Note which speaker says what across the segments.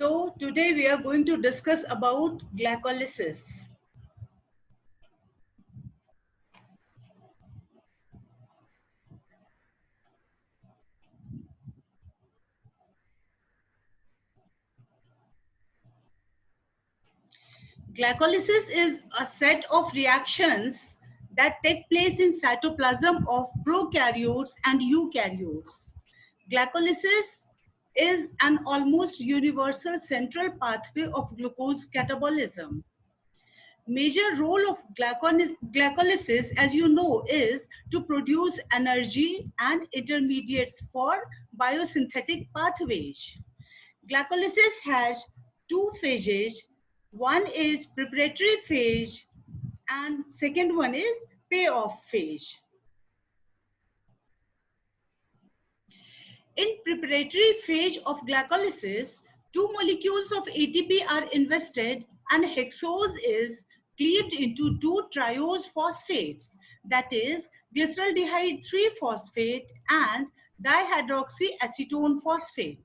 Speaker 1: So today we are going to discuss about glycolysis. Glycolysis is a set of reactions that take place in cytoplasm of prokaryotes and eukaryotes. Glycolysis is an almost universal central pathway of glucose catabolism. Major role of glycolysis, as you know, is to produce energy and intermediates for biosynthetic pathways. Glycolysis has two phases. One is preparatory phase and second one is payoff phase. In preparatory phase of glycolysis, two molecules of ATP are invested and hexose is cleaved into two triose phosphates, that is glyceraldehyde 3-phosphate and dihydroxyacetone phosphate.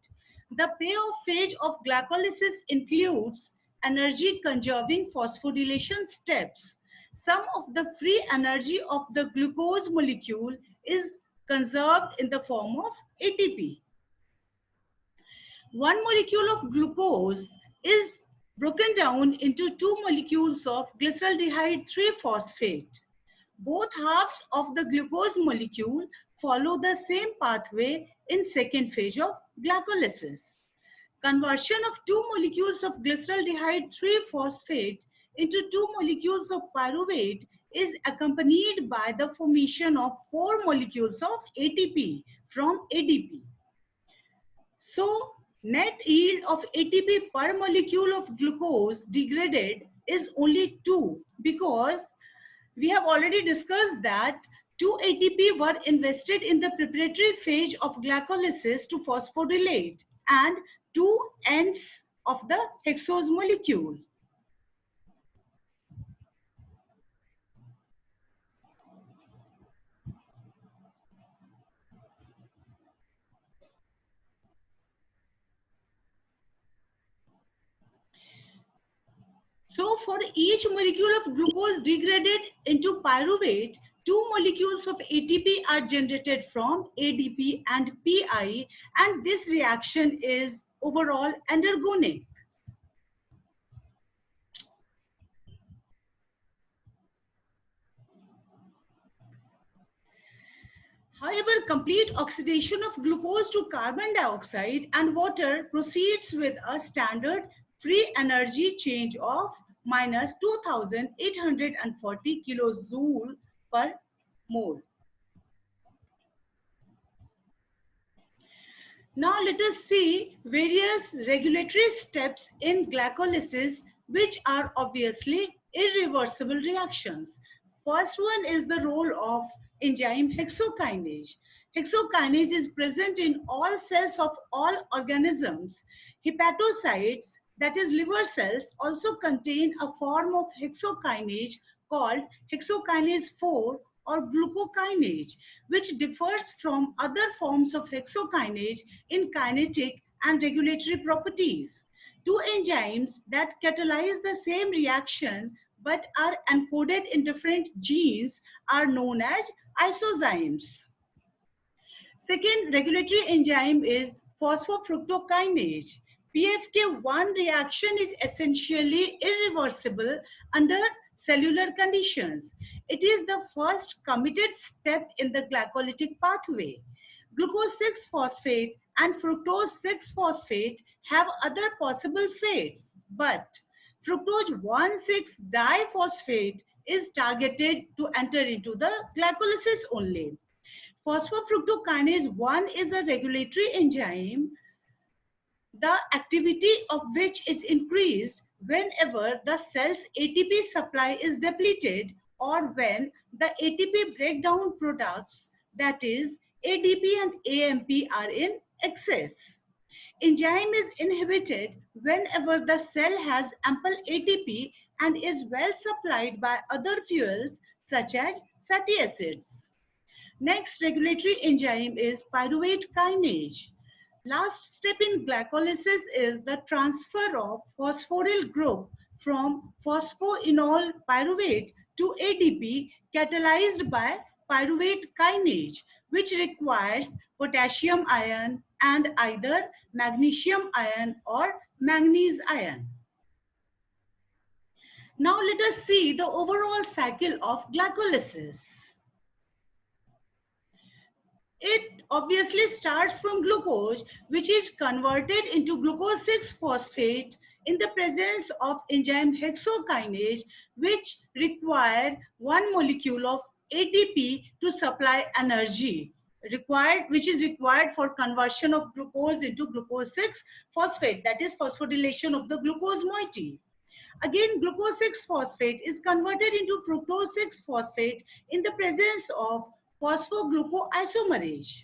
Speaker 1: The payoff phase of glycolysis includes energy conserving phosphorylation steps. Some of the free energy of the glucose molecule is conserved in the form of ATP. One molecule of glucose is broken down into two molecules of glyceraldehyde 3-phosphate. Both halves of the glucose molecule follow the same pathway in second phase of glycolysis. Conversion of two molecules of glyceraldehyde 3-phosphate into two molecules of pyruvate is accompanied by the formation of four molecules of ATP from ADP. So, net yield of ATP per molecule of glucose degraded is only 2 because we have already discussed that 2 ATP were invested in the preparatory phase of glycolysis to phosphorylate and 2 ends of the hexose molecule. So for each molecule of glucose degraded into pyruvate, two molecules of ATP are generated from ADP and PI, and this reaction is overall endergonic. However, complete oxidation of glucose to carbon dioxide and water proceeds with a standard free energy change of minus 2840 kilojoule per mole. Now let us see various regulatory steps in glycolysis which are obviously irreversible reactions. First one is the role of enzyme hexokinase. Hexokinase is present in all cells of all organisms. Hepatocytes, that is liver cells, also contain a form of hexokinase called hexokinase 4 or glucokinase, which differs from other forms of hexokinase in kinetic and regulatory properties. Two enzymes that catalyze the same reaction but are encoded in different genes are known as isozymes. Second regulatory enzyme is phosphofructokinase. PFK1 reaction is essentially irreversible under cellular conditions. It is the first committed step in the glycolytic pathway. Glucose 6-phosphate and fructose 6-phosphate have other possible fates, but fructose 1,6-diphosphate is targeted to enter into the glycolysis only. Phosphofructokinase 1 is a regulatory enzyme, the activity of which is increased whenever the cell's ATP supply is depleted or when the ATP breakdown products, that is ADP and AMP, are in excess. Enzyme is inhibited whenever the cell has ample ATP and is well supplied by other fuels such as fatty acids. Next regulatory enzyme is pyruvate kinase. Last step in glycolysis is the transfer of phosphoryl group from phosphoenol pyruvate to ADP catalyzed by pyruvate kinase, which requires potassium ion and either magnesium ion or manganese ion. Now let us see the overall cycle of glycolysis. It obviously starts from glucose, which is converted into glucose 6-phosphate in the presence of enzyme hexokinase, which require one molecule of ATP to supply energy which is required for conversion of glucose into glucose 6-phosphate, that is phosphorylation of the glucose moiety. Again, glucose 6-phosphate is converted into fructose 6-phosphate in the presence of phosphoglucoisomerase.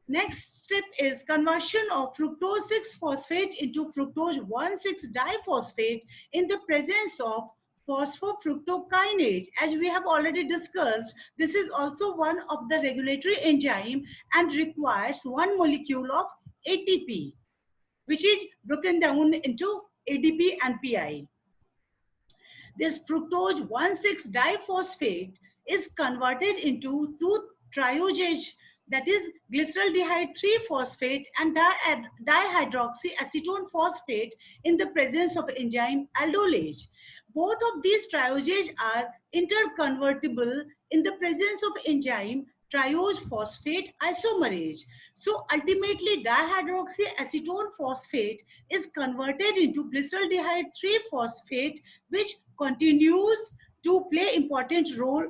Speaker 1: Next step is conversion of fructose 6-phosphate into fructose 1,6-diphosphate in the presence of phosphofructokinase. As we have already discussed, this is also one of the regulatory enzyme and requires one molecule of ATP, which is broken down into ADP and PI. This fructose 1,6-diphosphate is converted into 2-trioxane, that is glyceraldehyde 3-phosphate and dihydroxyacetone phosphate in the presence of enzyme aldolase. Both of these trioxanes are interconvertible in the presence of enzyme triose phosphate isomerase. So ultimately dihydroxyacetone phosphate is converted into glyceraldehyde 3-phosphate, which continues to play important role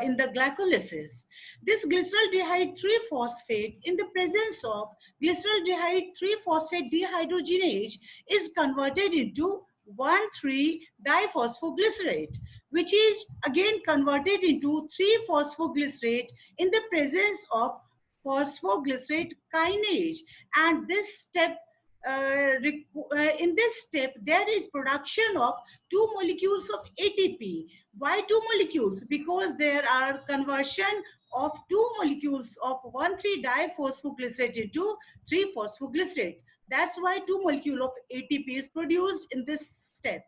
Speaker 1: in the glycolysis. This glyceraldehyde 3-phosphate in the presence of glyceraldehyde 3-phosphate dehydrogenase is converted into 1,3-diphosphoglycerate, which is again converted into 3-phosphoglycerate in the presence of phosphoglycerate kinase. And this step in this step there is production of 2 molecules of ATP. Why 2 molecules? Because there are conversion of 2 molecules of 1,3-diphosphoglycerate into 3-phosphoglycerate. That's why 2 molecules of ATP is produced in this step.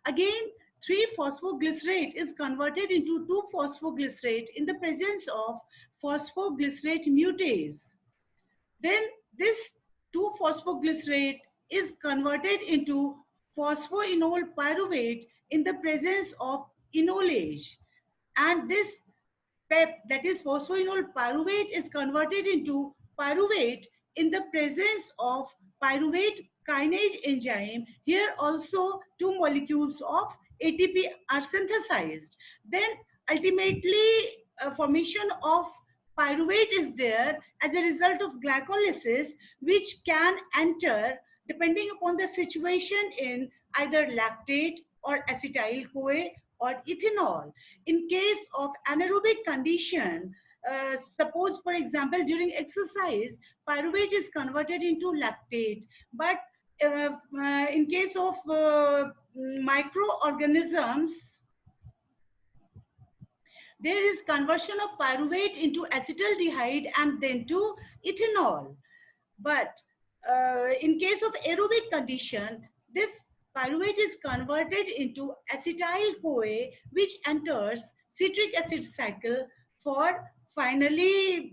Speaker 1: Again, 3-phosphoglycerate is converted into 2-phosphoglycerate in the presence of phosphoglycerate mutase. Then this 2-phosphoglycerate is converted into phosphoenol pyruvate in the presence of enolase. And this PEP, that is phosphoenol pyruvate, is converted into pyruvate in the presence of pyruvate kinase enzyme. Here also 2 molecules of ATP are synthesized. Then ultimately formation of pyruvate is there as a result of glycolysis, which can enter depending upon the situation in either lactate or acetyl CoA or ethanol. In case of anaerobic condition, suppose for example during exercise, pyruvate is converted into lactate, but in case of microorganisms, there is conversion of pyruvate into acetaldehyde and then to ethanol. But in case of aerobic condition, this pyruvate is converted into acetyl CoA, which enters citric acid cycle for finally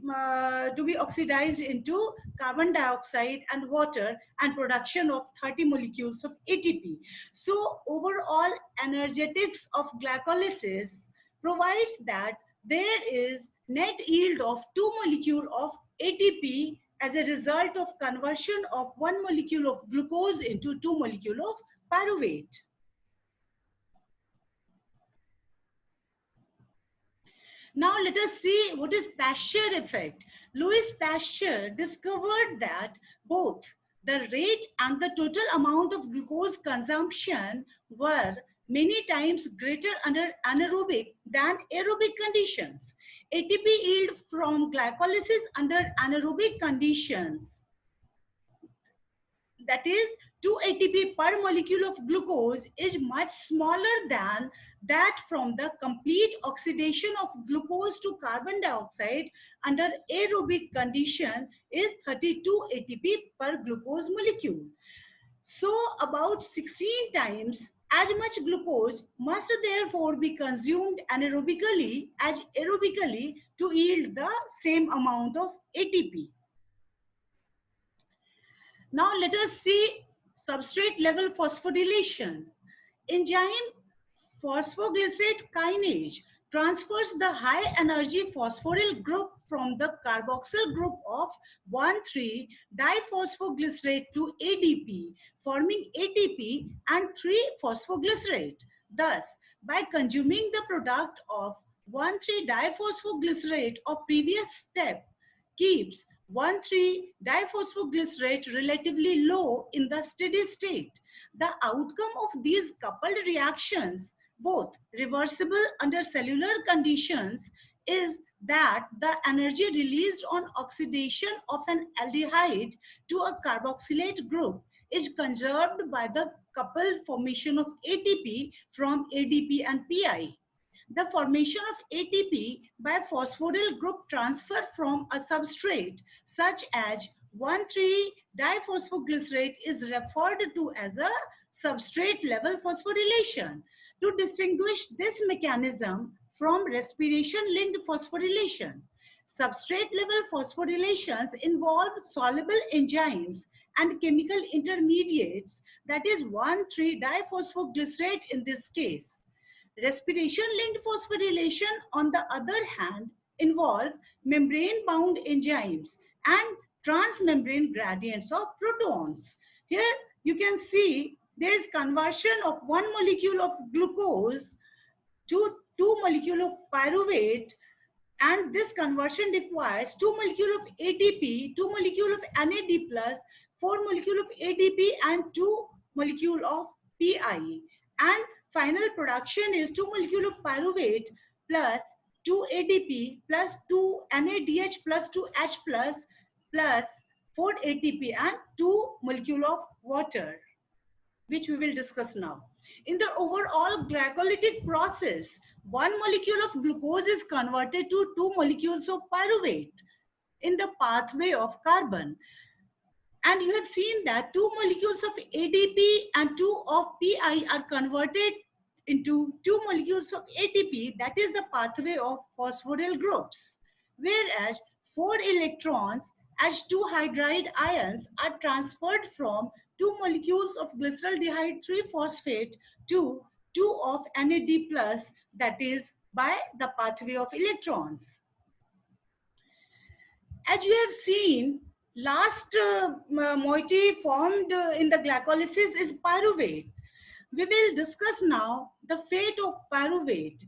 Speaker 1: to be oxidized into carbon dioxide and water and production of 30 molecules of ATP. So overall energetics of glycolysis provides that there is net yield of 2 molecules of ATP as a result of conversion of 1 molecule of glucose into 2 molecules of pyruvate. Now let us see what is Pasteur effect. Louis Pasteur discovered that both the rate and the total amount of glucose consumption were many times greater under anaerobic than aerobic conditions. ATP yield from glycolysis under anaerobic conditions, that is 2 ATP per molecule of glucose is much smaller than that from the complete oxidation of glucose to carbon dioxide under aerobic condition is 32 ATP per glucose molecule. So about 16 times as much glucose must therefore be consumed anaerobically as aerobically to yield the same amount of ATP. Now let us see substrate level phosphorylation. Enzyme phosphoglycerate kinase transfers the high energy phosphoryl group from the carboxyl group of 1,3-diphosphoglycerate to ADP, forming ATP and 3-phosphoglycerate. Thus, by consuming the product of 1,3-diphosphoglycerate of previous step keeps 1,3-diphosphoglycerate relatively low in the steady state. The outcome of these coupled reactions, both reversible under cellular conditions, is that the energy released on oxidation of an aldehyde to a carboxylate group is conserved by the coupled formation of ATP from ADP and PI. The formation of ATP by phosphoryl group transfer from a substrate such as 1,3-diphosphoglycerate is referred to as a substrate level phosphorylation. To distinguish this mechanism from respiration linked phosphorylation, substrate level phosphorylations involve soluble enzymes and chemical intermediates, that is 1,3-diphosphoglycerate in this case. Respiration-linked phosphorylation, on the other hand, involve membrane-bound enzymes and transmembrane gradients of protons. Here you can see there is conversion of 1 molecule of glucose to 2 molecule of pyruvate, and this conversion requires 2 molecule of ATP, 2 molecule of NAD+, 4 molecule of ADP and 2 molecule of PI. And final production is 2 molecule of pyruvate plus 2 ADP plus 2 NADH plus 2 H plus 4 ATP and 2 molecule of water, which we will discuss now. In the overall glycolytic process, 1 molecule of glucose is converted to 2 molecules of pyruvate in the pathway of carbon. And you have seen that 2 molecules of ADP and 2 of PI are converted into 2 molecules of ATP, that is the pathway of phosphoryl groups. Whereas 4 electrons as 2 hydride ions are transferred from 2 molecules of glyceraldehyde 3-phosphate to 2 of NAD+, that is by the pathway of electrons. As you have seen, last moiety formed in the glycolysis is pyruvate. We will discuss now the fate of pyruvate,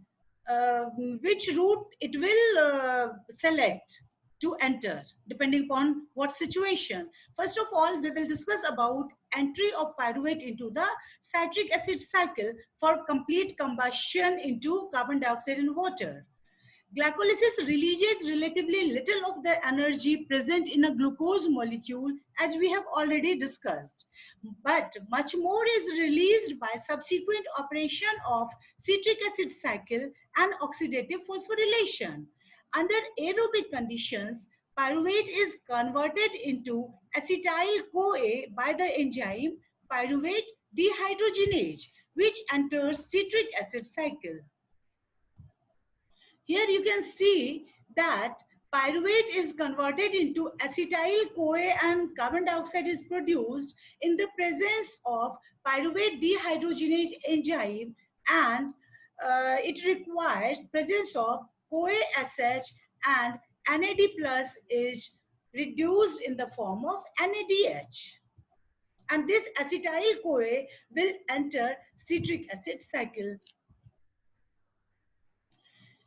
Speaker 1: which route it will select to enter depending upon what situation. First of all, we will discuss about entry of pyruvate into the citric acid cycle for complete combustion into carbon dioxide and water. Glycolysis releases relatively little of the energy present in a glucose molecule, as we have already discussed. But much more is released by subsequent operation of citric acid cycle and oxidative phosphorylation. Under aerobic conditions, pyruvate is converted into acetyl-CoA by the enzyme pyruvate dehydrogenase, which enters citric acid cycle. Here you can see that pyruvate is converted into acetyl-CoA and carbon dioxide is produced in the presence of pyruvate dehydrogenase enzyme, and it requires presence of CoA-SH, and NAD+ is reduced in the form of NADH. And this acetyl-CoA will enter citric acid cycle.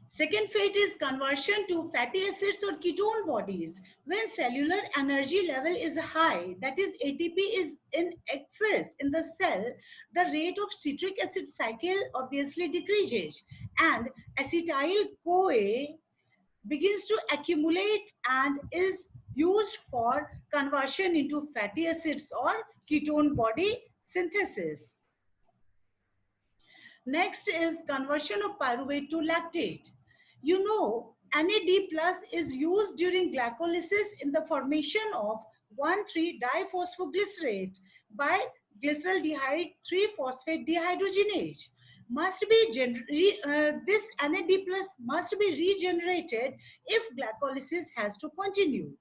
Speaker 1: Second fate is conversion to fatty acids or ketone bodies. When cellular energy level is high, that is ATP is in excess in the cell, the rate of citric acid cycle obviously decreases and acetyl-CoA begins to accumulate and is used for conversion into fatty acids or ketone body synthesis. Next is conversion of pyruvate to lactate. You know, NAD plus is used during glycolysis in the formation of 1,3-diphosphoglycerate by glyceraldehyde 3-phosphate dehydrogenase. This NAD plus must be regenerated if glycolysis has to continue.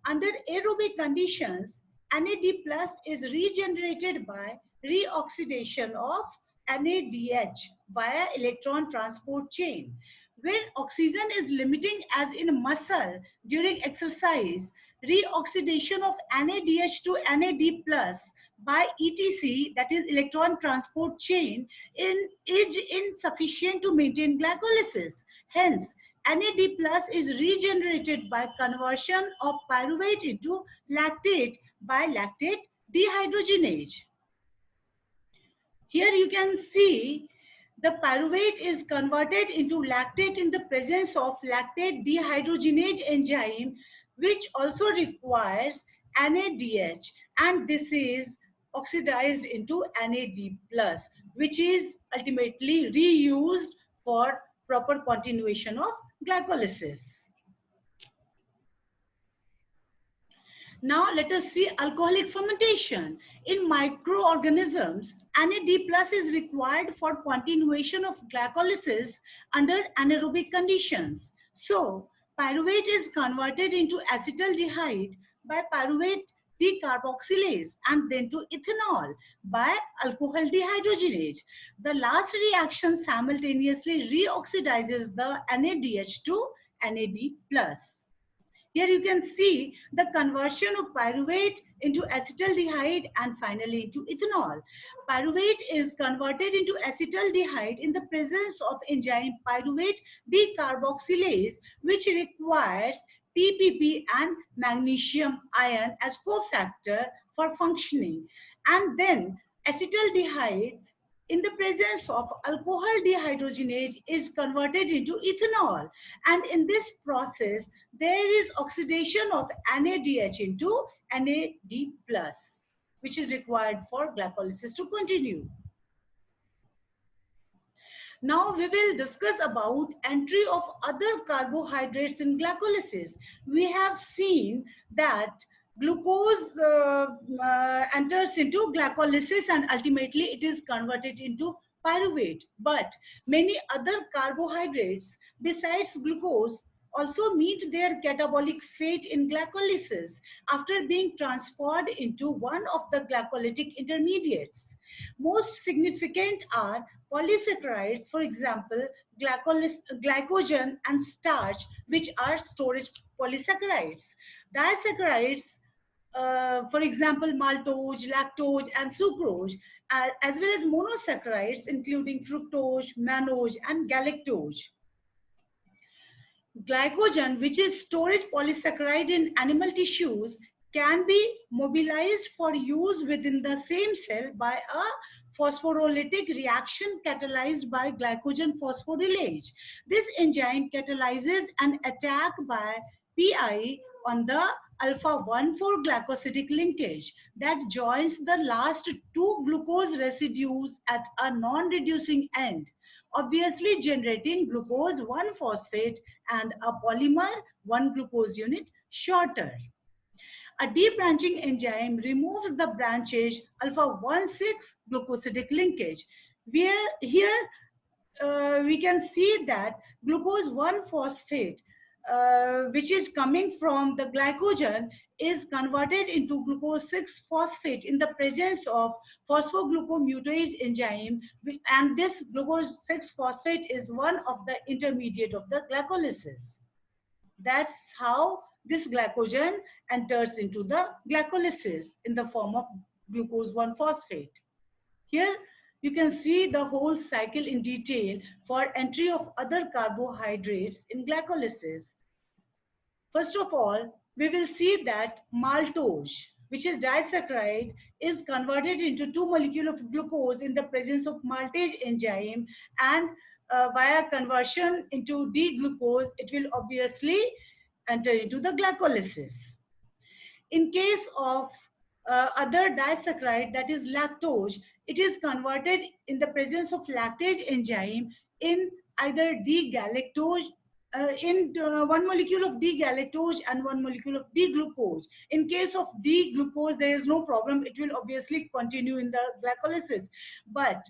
Speaker 1: Under aerobic conditions, NAD plus is regenerated by reoxidation of NADH via electron transport chain. When oxygen is limiting, as in muscle during exercise, reoxidation of NADH to NAD plus by ETC, that is electron transport chain, is insufficient to maintain glycolysis. Hence, NAD plus is regenerated by conversion of pyruvate into lactate by lactate dehydrogenase. Here you can see the pyruvate is converted into lactate in the presence of lactate dehydrogenase enzyme, which also requires NADH, and this is oxidized into NAD plus, which is ultimately reused for proper continuation of glycolysis. Now let us see alcoholic fermentation. In microorganisms, NAD plus is required for continuation of glycolysis under anaerobic conditions. So, pyruvate is converted into acetaldehyde by pyruvate decarboxylase and then to ethanol by alcohol dehydrogenase. The last reaction simultaneously reoxidizes the NADH to NAD plus. Here you can see the conversion of pyruvate into acetaldehyde and finally into ethanol. Pyruvate is converted into acetaldehyde in the presence of enzyme pyruvate decarboxylase, which requires TPP and magnesium ion as cofactor for functioning. And then acetaldehyde in the presence of alcohol dehydrogenase is converted into ethanol, and in this process there is oxidation of NADH into NAD plus, which is required for glycolysis to continue. Now we will discuss about entry of other carbohydrates in glycolysis. We have seen that glucose enters into glycolysis and ultimately it is converted into pyruvate. But many other carbohydrates besides glucose also meet their catabolic fate in glycolysis after being transferred into one of the glycolytic intermediates. Most significant are polysaccharides, for example, glycogen and starch, which are storage polysaccharides. Disaccharides, for example, maltose, lactose, and sucrose, as well as monosaccharides, including fructose, mannose, and galactose. Glycogen, which is storage polysaccharide in animal tissues, can be mobilized for use within the same cell by a phosphorylated reaction catalyzed by glycogen phosphorylase. This enzyme catalyzes an attack by PI on the alpha-1,4 glycosidic linkage that joins the last two glucose residues at a non-reducing end, obviously generating glucose 1-phosphate and a polymer 1-glucose unit shorter. A debranching enzyme removes the branches alpha-1,6 glucosidic linkage. Here we can see that glucose 1-phosphate, which is coming from the glycogen, is converted into glucose 6-phosphate in the presence of phosphoglucomutase enzyme, and this glucose 6-phosphate is one of the intermediate of the glycolysis. That's how this glycogen enters into the glycolysis in the form of glucose 1-phosphate. Here you can see the whole cycle in detail for entry of other carbohydrates in glycolysis. First of all, we will see that maltose, which is disaccharide, is converted into 2 molecules of glucose in the presence of maltase enzyme, and via conversion into D-glucose, it will obviously enter into the glycolysis. In case of other disaccharide, that is lactose. It is converted in the presence of lactase enzyme in either D-galactose, one molecule of D-galactose and one molecule of D-glucose. In case of D-glucose, there is no problem. It will obviously continue in the glycolysis. But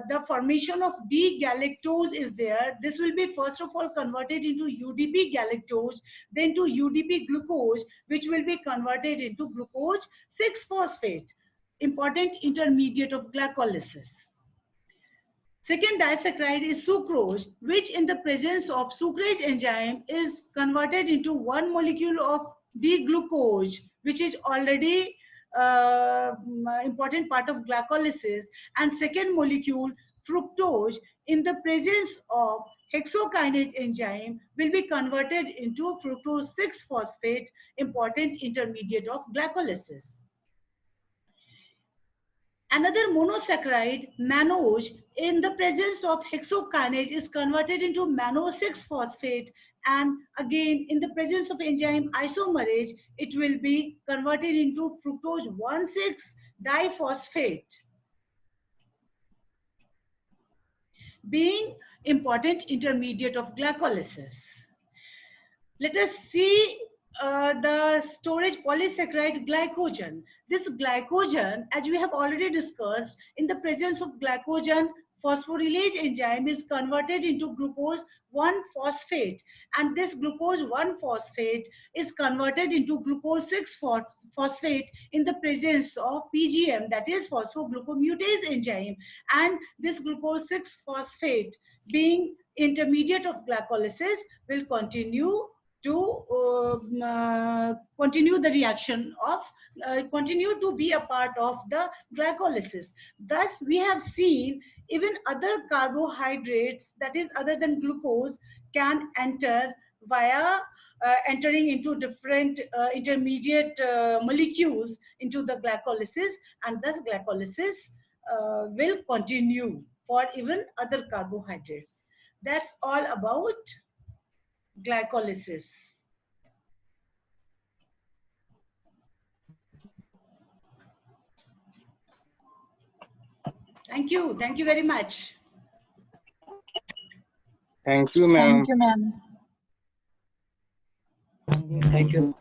Speaker 1: the formation of D-galactose is there. This will be first of all converted into UDP galactose, then to UDP glucose, which will be converted into glucose 6-phosphate, important intermediate of glycolysis. Second disaccharide is sucrose, which in the presence of sucrase enzyme is converted into one molecule of D-glucose, which is already important part of glycolysis, and second molecule fructose in the presence of hexokinase enzyme will be converted into fructose 6-phosphate, important intermediate of glycolysis. Another monosaccharide, mannose, in the presence of hexokinase is converted into mannose 6-phosphate, and again in the presence of enzyme isomerase it will be converted into fructose 1,6-diphosphate, being important intermediate of glycolysis. Let us see the storage polysaccharide glycogen. This glycogen, as we have already discussed, in the presence of glycogen, phosphorylase enzyme is converted into glucose 1-phosphate, and this glucose 1-phosphate is converted into glucose 6-phosphate in the presence of PGM, that is phosphoglucomutase enzyme, and this glucose 6-phosphate being intermediate of glycolysis will continue to continue the reaction of continue to be a part of the glycolysis. Thus we have seen even other carbohydrates, that is other than glucose, can enter via entering into different intermediate molecules into the glycolysis, and thus glycolysis will continue for even other carbohydrates. That's all about glycolysis. Thank you. Thank you very much.
Speaker 2: Thank you, ma'am.
Speaker 3: Thank you, ma'am.
Speaker 4: Thank you.